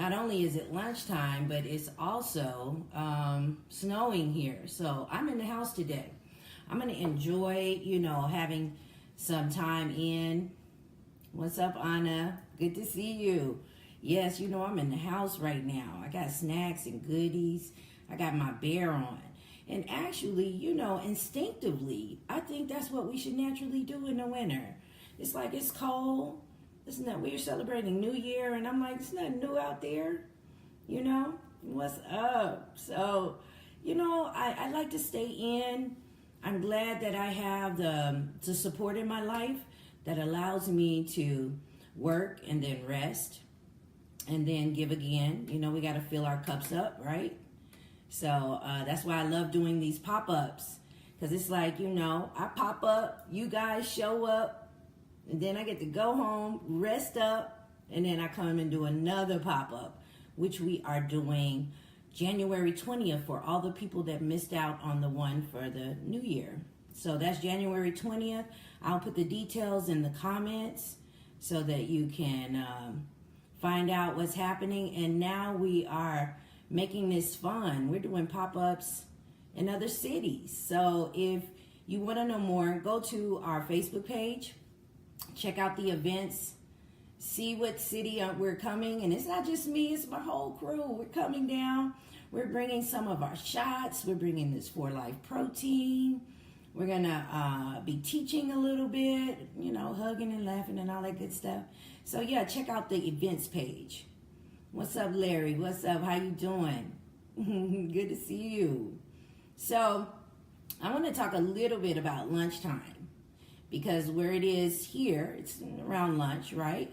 not only is it lunchtime, but it's also snowing here. So I'm in the house today. I'm going to enjoy, having some time in. What's up, Anna? Good to see you. Yes, I'm in the house right now. I got snacks and goodies. I got my bear on. And actually, instinctively, I think that's what we should naturally do in the winter. It's like it's cold. Isn't that we're celebrating New Year? And I'm like, it's nothing new out there. What's up? So, I like to stay in. I'm glad that I have the support in my life that allows me to work and then rest and then give again. We got to fill our cups up, right? So that's why I love doing these pop-ups, because it's like, I pop up, you guys show up, and then I get to go home, rest up, and then I come and do another pop-up, which we are doing January 20th for all the people that missed out on the one for the New Year. So that's January 20th. I'll put the details in the comments so that you can find out what's happening. And now we are making this fun. We're doing pop-ups in other cities. So if you want to know more, go to our Facebook page, check out the events, see what city we're coming. And it's not just me, it's my whole crew. We're coming down. We're bringing some of our shots. We're bringing this 4Life protein. We're going to be teaching a little bit, hugging and laughing and all that good stuff. So yeah, check out the events page. What's up, Larry? What's up? How you doing? Good to see you. So I want to talk a little bit about lunchtime, because where it is here, it's around lunch, right?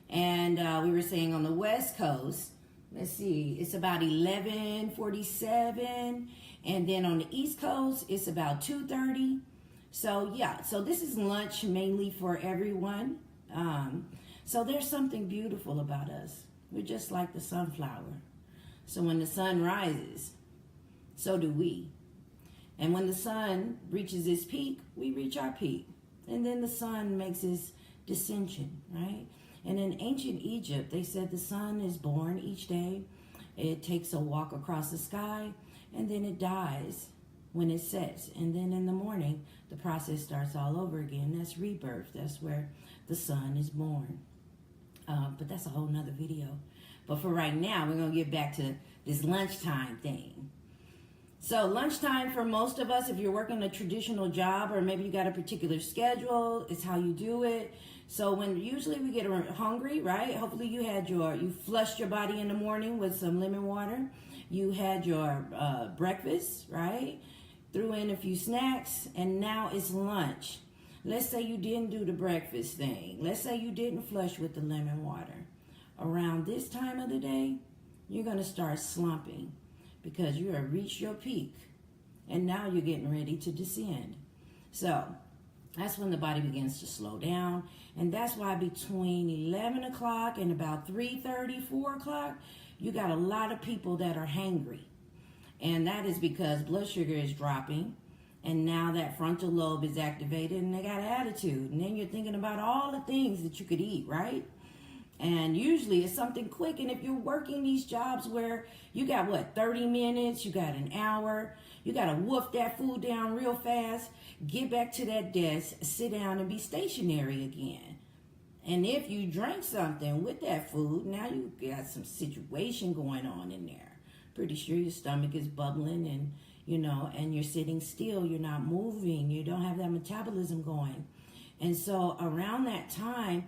And we were saying on the West Coast, let's see, it's about 11:47, and then on the East Coast, it's about 2:30. So yeah, so this is lunch mainly for everyone. So there's something beautiful about us. We're just like the sunflower. So when the sun rises, so do we. And when the sun reaches its peak, we reach our peak. And then the sun makes its descension, right? And in ancient Egypt, they said the sun is born each day. It takes a walk across the sky, and then it dies when it sets. And then in the morning, the process starts all over again. That's rebirth. That's where the sun is born. But that's a whole nother video. But for right now, we're going to get back to this lunchtime thing. So lunchtime for most of us, if you're working a traditional job or maybe you got a particular schedule, it's how you do it. So when usually we get hungry, right? Hopefully you flushed your body in the morning with some lemon water. You had your breakfast, right? Threw in a few snacks, and now it's lunch. Let's say you didn't do the breakfast thing. Let's say you didn't flush with the lemon water. Around this time of the day, you're going to start slumping because you have reached your peak, and now you're getting ready to descend. So that's when the body begins to slow down, and that's why between 11 o'clock and about 3:30, 4 o'clock, you got a lot of people that are hangry. And that is because blood sugar is dropping, and now that frontal lobe is activated, and they got attitude. And then you're thinking about all the things that you could eat, right? And usually it's something quick. And if you're working these jobs where you got 30 minutes, you got an hour, you got to wolf that food down real fast, get back to that desk, sit down and be stationary again. And if you drank something with that food, now you got some situation going on in there. Pretty sure your stomach is bubbling, and and you're sitting still, you're not moving, you don't have that metabolism going. And so around that time,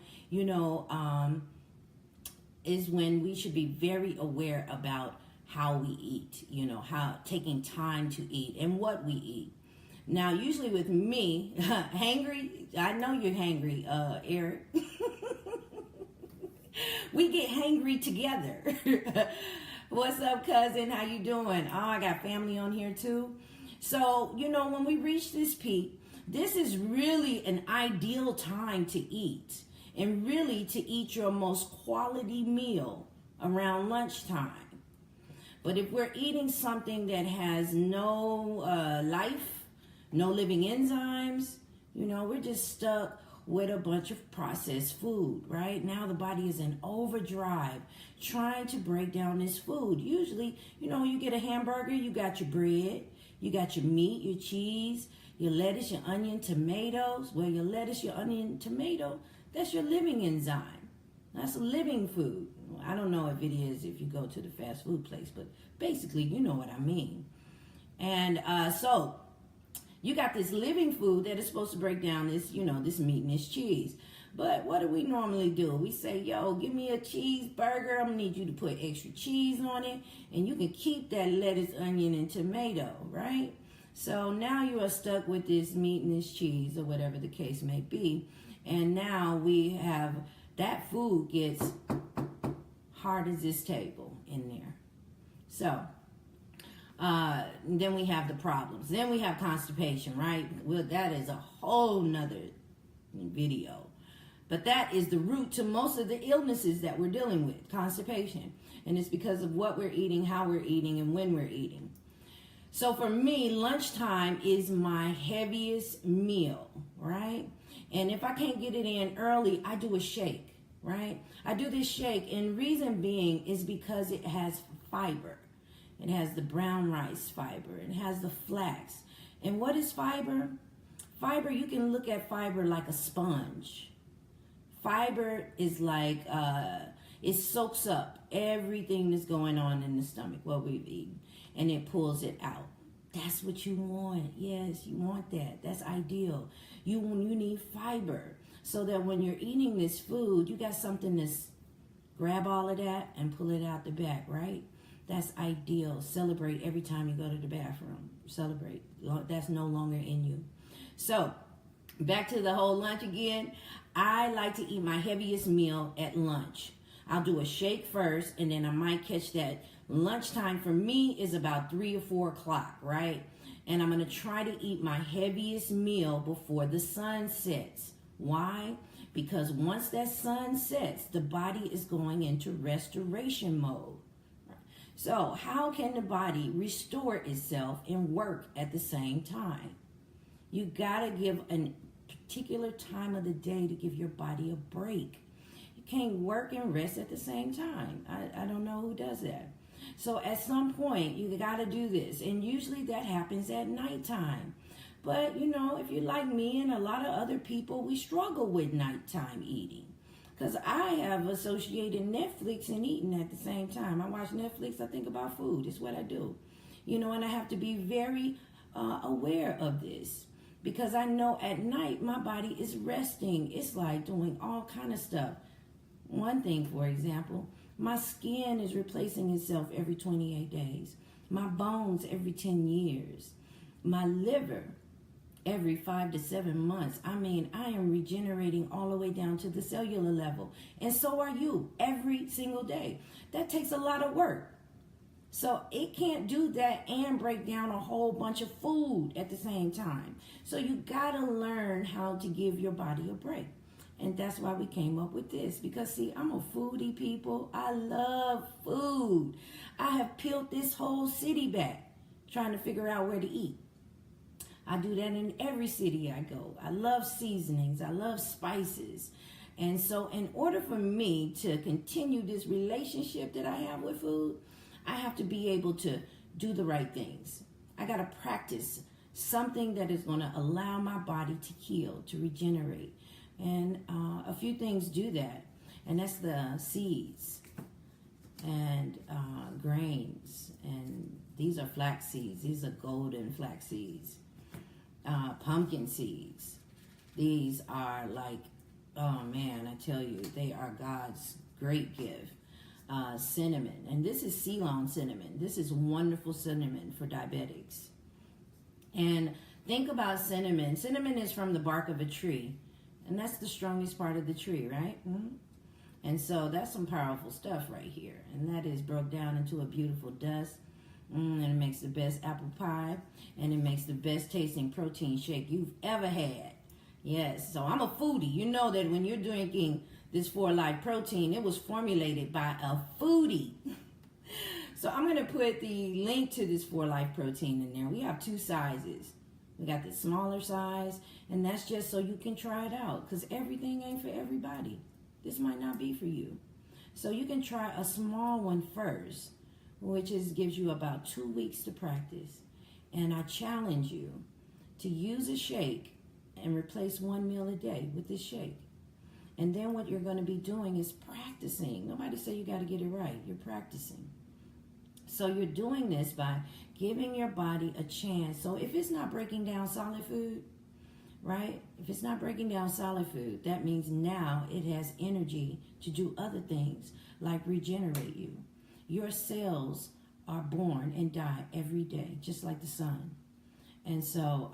is when we should be very aware about how we eat, how taking time to eat and what we eat. Now, usually with me, hangry, I know you're hangry, Eric. We get hangry together. What's up, cousin? How you doing? Oh, I got family on here too. So, when we reach this peak, this is really an ideal time to eat, and really to eat your most quality meal around lunchtime. But if we're eating something that has no life, no living enzymes, we're just stuck with a bunch of processed food, right? Now the body is in overdrive trying to break down this food. Usually, you get a hamburger, you got your bread, you got your meat, your cheese, your lettuce, your onion, tomatoes. Well, your lettuce, your onion, tomato, that's your living enzyme. That's living food. I don't know if it is if you go to the fast food place, but basically, you know what I mean. And so you got this living food that is supposed to break down this, this meat and this cheese. But what do we normally do? We say, yo, give me a cheeseburger. I'm going to need you to put extra cheese on it. And you can keep that lettuce, onion, and tomato, right? So now you are stuck with this meat and this cheese or whatever the case may be. And now we have that food gets hard as this table in there. So then we have the problems. Then we have constipation, right? Well, that is a whole nother video. But that is the root to most of the illnesses that we're dealing with, constipation. And it's because of what we're eating, how we're eating, and when we're eating. So for me, lunchtime is my heaviest meal, right? And if I can't get it in early, I do a shake, right? I do this shake, and reason being is because it has fiber. It has the brown rice fiber. It has the flax. And what is fiber? Fiber, you can look at fiber like a sponge. Fiber is like, it soaks up everything that's going on in the stomach, what we've eaten, and it pulls it out. That's what you want. Yes, you want that. That's ideal. You need fiber so that when you're eating this food, you got something to grab all of that and pull it out the back, right? That's ideal. Celebrate every time you go to the bathroom. Celebrate. That's no longer in you. So, back to the whole lunch again. I like to eat my heaviest meal at lunch. I'll do a shake first, and then I might catch that. Lunchtime for me is about 3 or 4 o'clock, right? And I'm going to try to eat my heaviest meal before the sun sets. Why? Because once that sun sets, the body is going into restoration mode. So how can the body restore itself and work at the same time? You got to give a particular time of the day to give your body a break. You can't work and rest at the same time. I don't know who does that. So at some point, you got to do this. And usually that happens at nighttime. But, if you're like me and a lot of other people, we struggle with nighttime eating. Because I have associated Netflix and eating at the same time. I watch Netflix, I think about food. It's what I do. And I have to be very aware of this. Because I know at night my body is resting. It's like doing all kind of stuff. One thing, for example, my skin is replacing itself every 28 days. My bones every 10 years. My liver every 5 to 7 months. I am regenerating all the way down to the cellular level. And so are you every single day. That takes a lot of work. So it can't do that and break down a whole bunch of food at the same time. So you got to learn how to give your body a break. And that's why we came up with this. Because, see, I'm a foodie, people. I love food. I have peeled this whole city back trying to figure out where to eat. I do that in every city I go. I love seasonings. I love spices. And so in order for me to continue this relationship that I have with food, I have to be able to do the right things. I got to practice something that is going to allow my body to heal, to regenerate. And a few things do that. And that's the seeds and grains. And these are flax seeds. These are golden flax seeds. Pumpkin seeds. These are like, oh man, I tell you, they are God's great gift. Cinnamon. And this is Ceylon cinnamon. This is wonderful cinnamon for diabetics. And think about cinnamon. Cinnamon is from the bark of a tree. And that's the strongest part of the tree, right? Mm-hmm. And so that's some powerful stuff right here. And that is broke down into a beautiful dust. And it makes the best apple pie. And it makes the best tasting protein shake you've ever had. Yes, so I'm a foodie. You know that when you're drinking this 4 Life protein, it was formulated by a foodie. So I'm going to put the link to this 4 Life protein in there. We have 2 sizes. We got the smaller size, and that's just so you can try it out, because everything ain't for everybody. This might not be for you. So you can try a small one first, which gives you about 2 weeks to practice. And I challenge you to use a shake and replace one meal a day with this shake. And then what you're going to be doing is practicing. Nobody say you got to get it right. You're practicing. So you're doing this by giving your body a chance. So if it's not breaking down solid food, right? If it's not breaking down solid food, that means now it has energy to do other things like regenerate you. Your cells are born and die every day, just like the sun. And so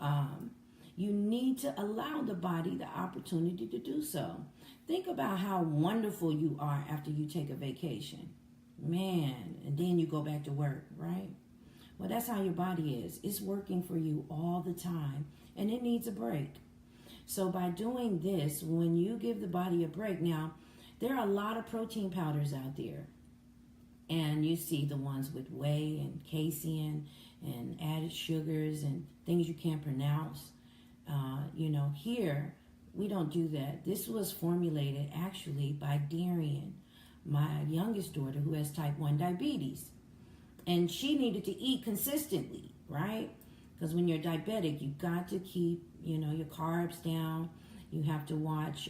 you need to allow the body the opportunity to do so. Think about how wonderful you are after you take a vacation. Man, and then you go back to work, right? Well, that's how your body is. It's working for you all the time, and it needs a break. So by doing this, when you give the body a break, now, there are a lot of protein powders out there. And you see the ones with whey and casein and added sugars and things you can't pronounce. Here, we don't do that. This was formulated actually by Darian, my youngest daughter, who has type 1 diabetes. And she needed to eat consistently, right? Because when you're diabetic, you've got to keep, your carbs down. You have to watch,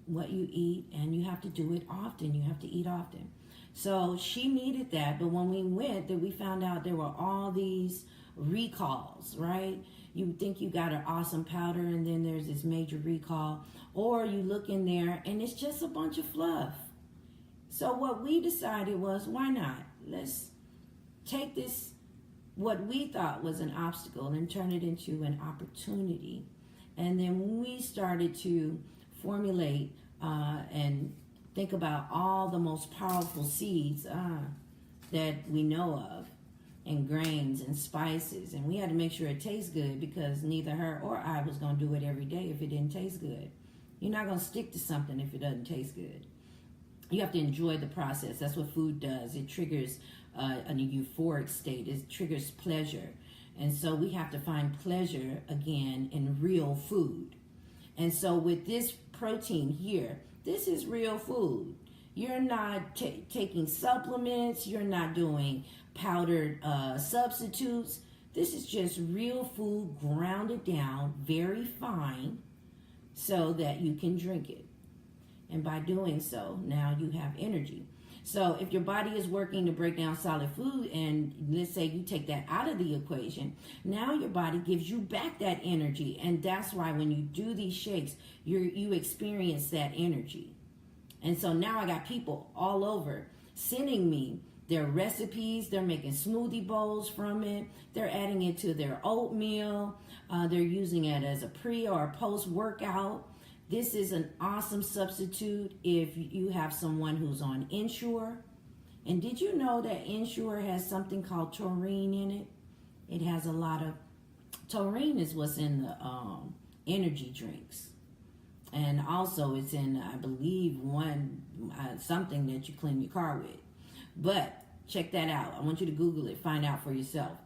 what you eat, and you have to do it often. You have to eat often. So she needed that. But when we went, we found out there were all these recalls, right? You think you got an awesome powder, and then there's this major recall. Or you look in there, and it's just a bunch of fluff. So what we decided was, why not? Let's take this, what we thought was an obstacle, and turn it into an opportunity. And then we started to formulate and think about all the most powerful seeds that we know of, and grains and spices. And we had to make sure it tastes good, because neither her or I was going to do it every day if it didn't taste good. You're not going to stick to something if it doesn't taste good. You have to enjoy the process. That's what food does. It triggers a euphoric state. It triggers pleasure. And so we have to find pleasure again in real food. And so with this protein here, this is real food. You're not taking supplements. You're not doing powdered substitutes. This is just real food grounded down very fine so that you can drink it. And by doing so, now you have energy. So if your body is working to break down solid food, and let's say you take that out of the equation, now your body gives you back that energy. And that's why when you do these shakes, you experience that energy. And so now I got people all over sending me their recipes. They're making smoothie bowls from it. They're adding it to their oatmeal. They're using it as a pre or a post-workout. This is an awesome substitute if you have someone who's on Ensure. And did you know that Ensure has something called taurine in it? It has a lot of... Taurine is what's in the energy drinks. And also it's in, I believe, something that you clean your car with. But check that out. I want you to Google it. Find out for yourself.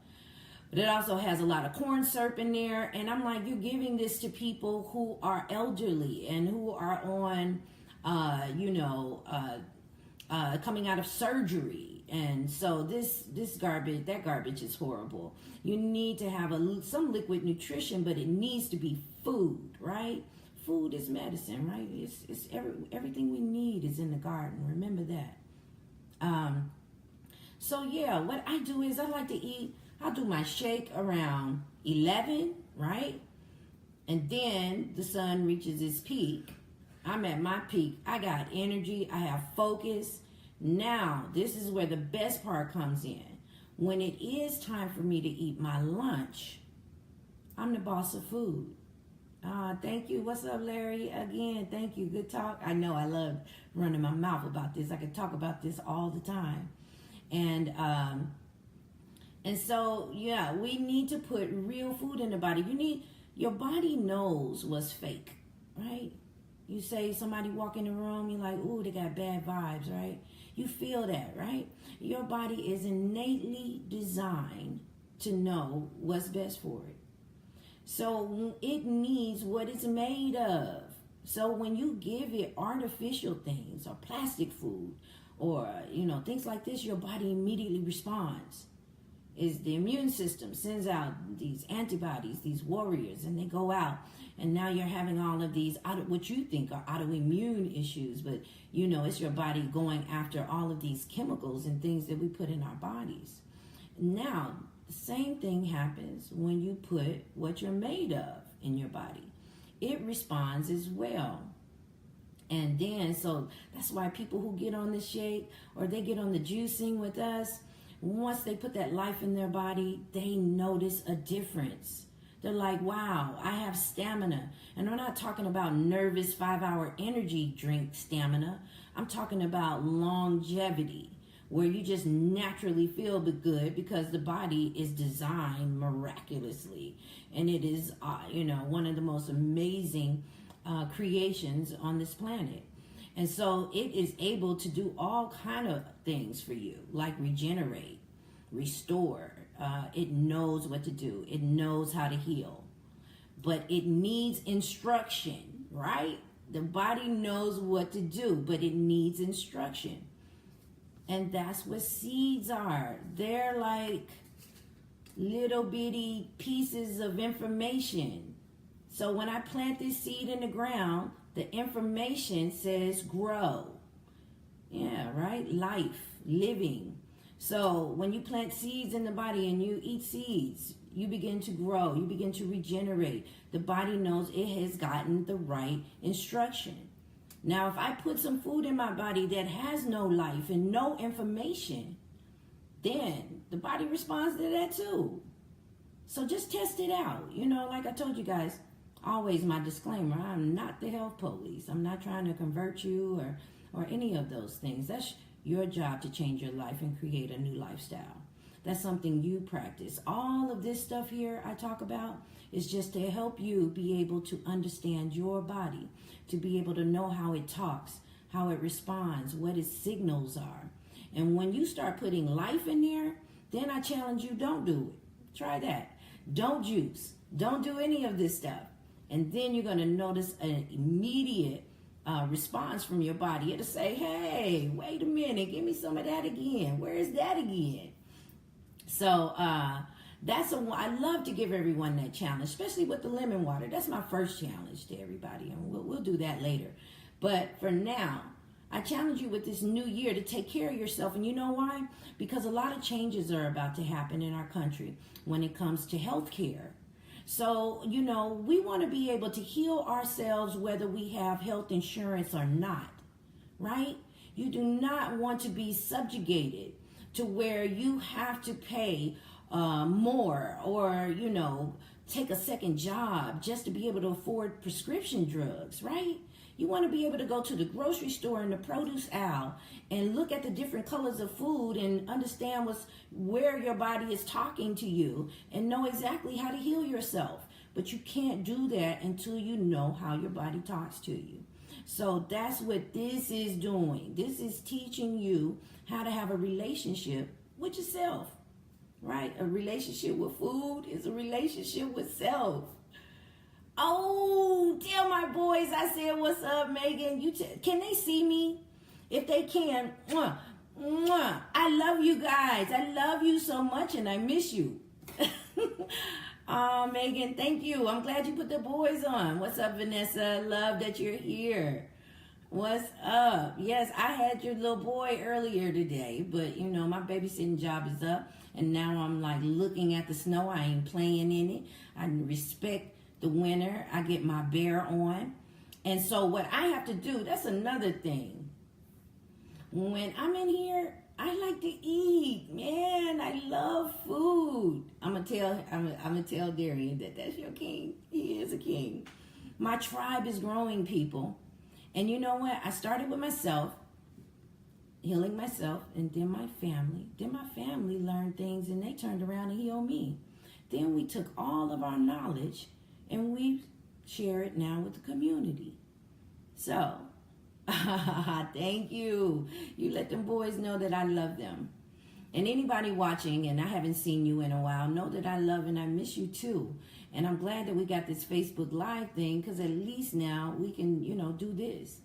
But it also has a lot of corn syrup in there. And I'm like, you're giving this to people who are elderly and who are on, coming out of surgery. And so this garbage, that garbage is horrible. You need to have some liquid nutrition, but it needs to be food, right? Food is medicine, right? It's everything we need is in the garden. Remember that. So yeah, what I do is I like to eat. I'll do my shake around 11, right? And then the sun reaches its peak. I'm at my peak. I got energy. I have focus. Now, this is where the best part comes in. When it is time for me to eat my lunch, I'm the boss of food. Thank you. What's up, Larry? Again, thank you. Good talk. I know I love running my mouth about this. I could talk about this all the time. And so, yeah, we need to put real food in the body. Your body knows what's fake, right? You say somebody walk in the room, you're like, ooh, they got bad vibes, right? You feel that, right? Your body is innately designed to know what's best for it. So it needs what it's made of. So when you give it artificial things or plastic food or, things like this, your body immediately responds. Is the immune system sends out these antibodies, these warriors, and they go out. And now you're having all of these, what you think are autoimmune issues, but it's your body going after all of these chemicals and things that we put in our bodies. Now, the same thing happens when you put what you're made of in your body. It responds as well. And then, so that's why people who get on the shake or they get on the juicing with us, once they put that life in their body, they notice a difference. They're like, wow, I have stamina. And I'm not talking about nervous 5-hour energy drink stamina. I'm talking about longevity, where you just naturally feel good because the body is designed miraculously. And it is, one of the most amazing creations on this planet. And so it is able to do all kind of things for you, like regenerate, restore. It knows what to do. It knows how to heal. But it needs instruction, right? The body knows what to do, but it needs instruction. And that's what seeds are. They're like little bitty pieces of information. So when I plant this seed in the ground, the information says grow. Yeah, right? Life, living. So when you plant seeds in the body and you eat seeds, you begin to grow. You begin to regenerate. The body knows it has gotten the right instruction. Now, if I put some food in my body that has no life and no information, then the body responds to that too. So just test it out. Like I told you guys, always my disclaimer, I'm not the health police. I'm not trying to convert you or any of those things. That's your job to change your life and create a new lifestyle. That's something you practice. All of this stuff here I talk about is just to help you be able to understand your body, to be able to know how it talks, how it responds, what its signals are. And when you start putting life in there, then I challenge you, don't do it. Try that. Don't juice. Don't do any of this stuff. And then you're going to notice an immediate response from your body. It'll say, hey, wait a minute, give me some of that again. Where is that again? So I love to give everyone that challenge, especially with the lemon water. That's my first challenge to everybody, and we'll do that later. But for now, I challenge you with this new year to take care of yourself. And you know why? Because a lot of changes are about to happen in our country when it comes to health care. So, we want to be able to heal ourselves whether we have health insurance or not, right? You do not want to be subjugated to where you have to pay more or, take a second job just to be able to afford prescription drugs, right? You want to be able to go to the grocery store in the produce aisle and look at the different colors of food and understand where your body is talking to you and know exactly how to heal yourself. But you can't do that until you know how your body talks to you. So that's what this is doing. This is teaching you how to have a relationship with yourself, right? A relationship with food is a relationship with self. Oh, tell my boys I said, what's up, Megan? Can they see me? If they can, mwah, mwah. I love you guys. I love you so much and I miss you. Oh, Megan, thank you. I'm glad you put the boys on. What's up, Vanessa? Love that you're here. What's up? Yes, I had your little boy earlier today, but my babysitting job is up and now I'm like looking at the snow. I ain't playing in it. I respect the winter. I get my bear on. And so what I have to do, that's another thing. When I'm in here, I like to eat. Man, I love food. I'm gonna tell Darian that's your king. He is a king. My tribe is growing, people. And you know what? I started with myself, healing myself, and then my family. Then my family learned things and they turned around and healed me. Then we took all of our knowledge and we share it now with the community. So, thank you. You let them boys know that I love them. And anybody watching, and I haven't seen you in a while, know that I love and I miss you too. And I'm glad that we got this Facebook Live thing, because at least now we can, do this.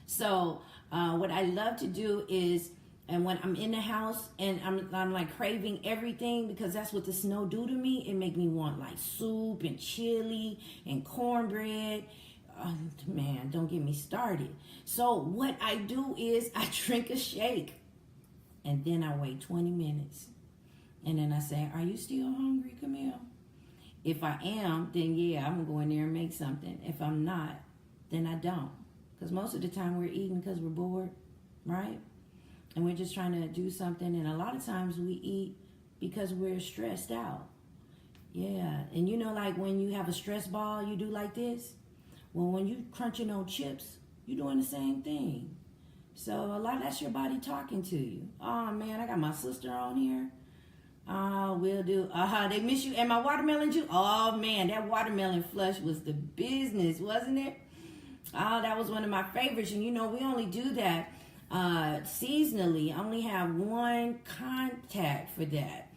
So what I love to do is, and when I'm in the house and I'm like craving everything, because that's what the snow do to me, it make me want like soup and chili and cornbread. Man, don't get me started. So what I do is I drink a shake, and then I wait 20 minutes. And then I say, are you still hungry, Camille? If I am, then yeah, I'm going to go in there and make something. If I'm not, then I don't. Because most of the time we're eating because we're bored, right? And we're just trying to do something. And a lot of times we eat because we're stressed out. Yeah. And like when you have a stress ball, you do like this. Well, when you crunching on chips, you're doing the same thing. So a lot of that's your body talking to you. Oh, man, I got my sister on here. Oh, will do. They miss you. And my watermelon juice. Oh, man, that watermelon flush was the business, wasn't it? Oh, that was one of my favorites. And, we only do that seasonally. I only have one contact for that.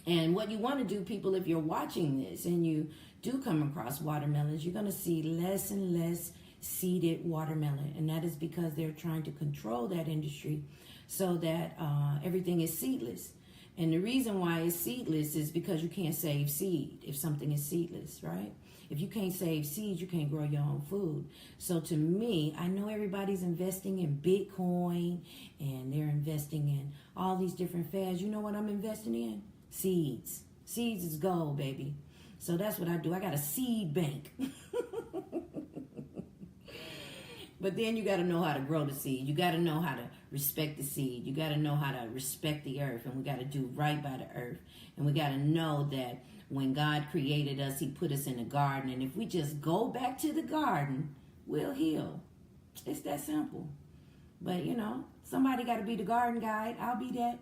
And what you want to do, people, if you're watching this and you do come across watermelons, you're going to see less and less seeded watermelon. And that is because they're trying to control that industry so that everything is seedless. And the reason why it's seedless is because you can't save seed if something is seedless, right? If you can't save seeds, you can't grow your own food. So to me, I know everybody's investing in Bitcoin and they're investing in all these different fads. You know what I'm investing in? Seeds. Seeds is gold, baby. So that's what I do. I got a seed bank. But then you got to know how to grow the seed. You got to know how to respect the seed. You got to know how to respect the earth. And we got to do right by the earth. And we got to know that when God created us, he put us in a garden. And if we just go back to the garden, we'll heal. It's that simple. But, somebody got to be the garden guide. I'll be that.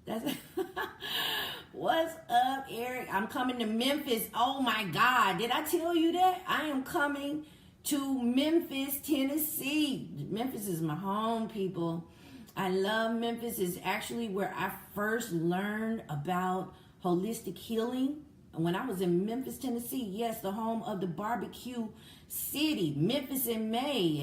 That's What's up, Eric? I'm coming to Memphis. Oh, my God. Did I tell you that? I am coming to Memphis, Tennessee. Memphis is my home, people. I love Memphis. It's actually where I first learned about holistic healing. When I was in Memphis, Tennessee, yes, the home of the barbecue city, Memphis in May,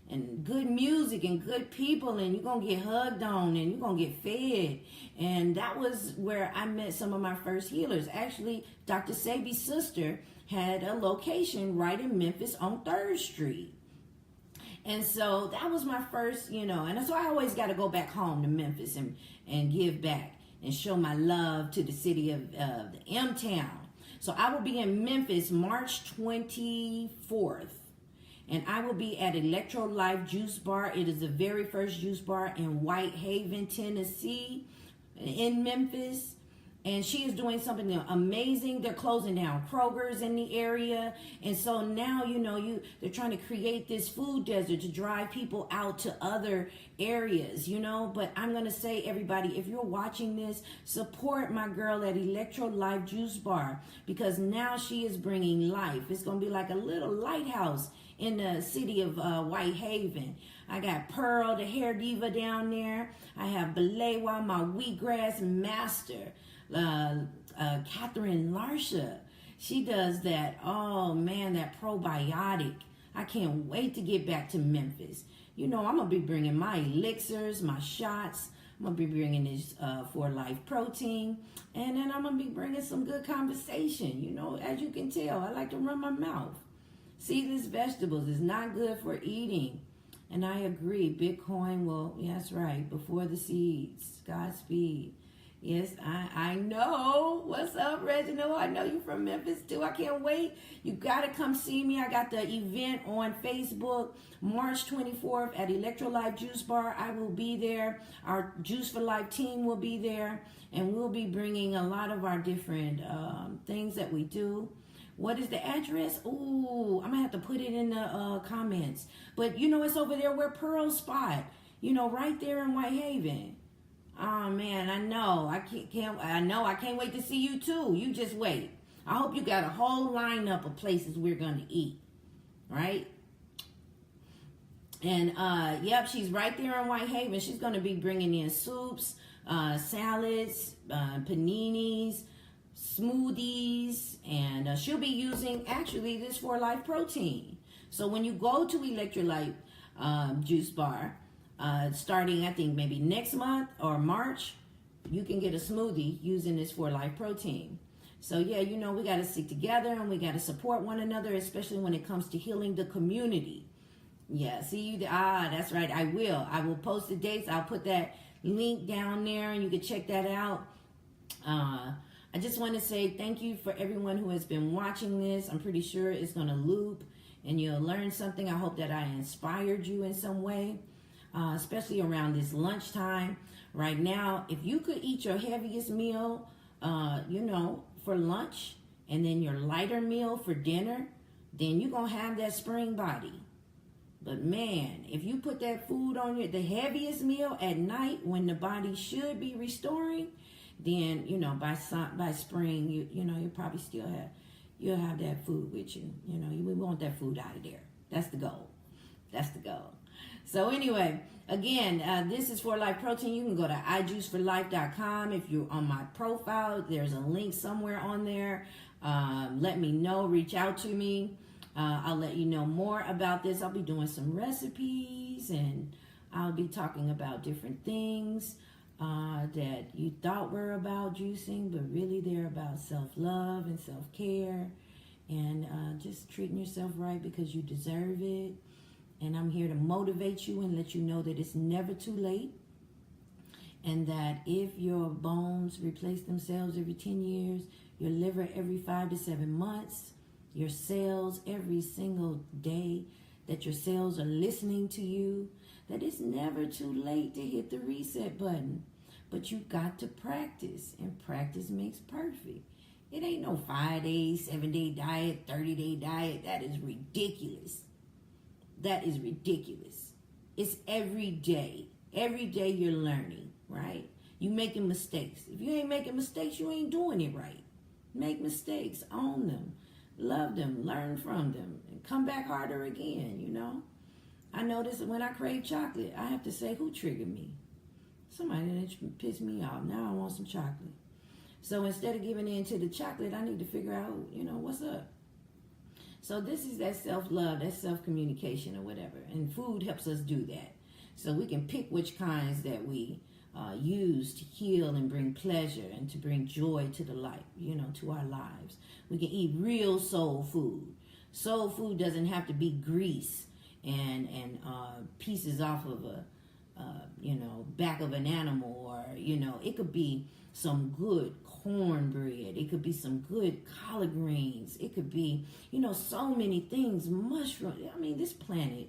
and good music and good people, and you're going to get hugged on and you're going to get fed. And that was where I met some of my first healers. Actually, Dr. Sabi's sister had a location right in Memphis on 3rd Street. And so that was my first, and so I always got to go back home to Memphis and give back and show my love to the city of the M-Town. So I will be in Memphis March 24th. And I will be at Electro Life Juice Bar. It is the very first juice bar in Whitehaven, Tennessee, in Memphis. And she is doing something amazing. They're closing down Kroger's in the area. And so now, they're trying to create this food desert to drive people out to other areas, But I'm going to say, everybody, if you're watching this, support my girl at Electro Life Juice Bar, because now she is bringing life. It's going to be like a little lighthouse in the city of Whitehaven. I got Pearl, the hair diva, down there. I have Belewa, my wheatgrass master. Catherine Larsha, she does that. Oh man, that probiotic. I can't wait to get back to Memphis. I'm gonna be bringing my elixirs, my shots. I'm gonna be bringing this For Life protein, and then I'm gonna be bringing some good conversation. As you can tell, I like to run my mouth. Seedless vegetables is not good for eating, and I agree. Bitcoin will. Yeah, that's right. Before the seeds. Godspeed. Yes, I know. What's up, Reginald? I know you from Memphis, too. I can't wait. You got to come see me. I got the event on Facebook, March 24th at Electro Life Juice Bar. I will be there. Our Juice for Life team will be there. And we'll be bringing a lot of our different things that we do. What is the address? Ooh, I'm going to have to put it in the comments. But, it's over there where Pearl's spot. Right there in Whitehaven. Oh man, I know. I can't wait to see you too. You just wait. I hope you got a whole lineup of places we're gonna eat. Right? And yep, she's right there in Whitehaven. She's gonna be bringing in soups, salads, paninis, smoothies, and she'll be using actually this For Life protein. So when you go to Electrolyte Juice Bar, starting I think maybe next month or March, you can get a smoothie using this For Life protein. So yeah, you know, we got to stick together and we got to support one another, especially when it comes to healing the community. Yeah, see, that's right. I will post the dates. I'll put that link down there and you can check that out. I just want to say thank you for everyone who has been watching this. I'm pretty sure it's going to loop and you'll learn something. I hope that I inspired you in some way, especially around this lunchtime. Right now, if you could eat your heaviest meal, for lunch, and then your lighter meal for dinner, then you're going to have that spring body. But man, if you put that food on the heaviest meal at night when the body should be restoring, then, by spring, you'll probably you'll have that food with you. We want that food out of there. That's the goal. That's the goal. So anyway, again, this is For Life Protein. You can go to ijuiceforlife.com. If you're on my profile, there's a link somewhere on there. Let me know. Reach out to me. I'll let you know more about this. I'll be doing some recipes and I'll be talking about different things that you thought were about juicing, but really they're about self-love and self-care and just treating yourself right because you deserve it. And I'm here to motivate you and let you know that it's never too late. And that if your bones replace themselves every 10 years, your liver every 5 to 7 months, your cells every single day, that your cells are listening to you, that it's never too late to hit the reset button. But you got to practice, and practice makes perfect. It ain't no 5 days, 7-day diet, 30-day diet. That is ridiculous. That is ridiculous. It's every day. Every day you're learning, right? You making mistakes. If you ain't making mistakes, you ain't doing it right. Make mistakes. Own them. Love them. Learn from them. And come back harder again, I notice that when I crave chocolate, I have to say, who triggered me? Somebody that pissed me off. Now I want some chocolate. So instead of giving in to the chocolate, I need to figure out, what's up. So this is that self-love, that self-communication or whatever. And food helps us do that. So we can pick which kinds that we use to heal and bring pleasure and to bring joy to the life, to our lives. We can eat real soul food. Soul food doesn't have to be grease and pieces off of a, back of an animal, or, it could be some good cornbread. It could be some good collard greens. It could be, so many things. Mushrooms. This planet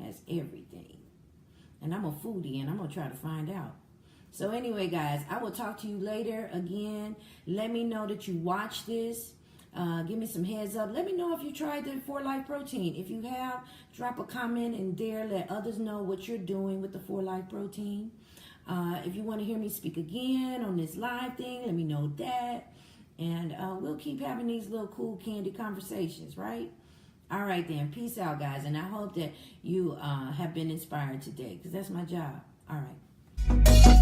has everything. And I'm a foodie and I'm going to try to find out. So anyway, guys, I will talk to you later again. Let me know that you watch this. Give me some heads up. Let me know if you tried the For Life protein. If you have, drop a comment in there. Let others know what you're doing with the For Life protein. If you want to hear me speak again on this live thing, let me know that. And we'll keep having these little cool candy conversations, right? All right, then. Peace out, guys. And I hope that you have been inspired today, because that's my job. All right.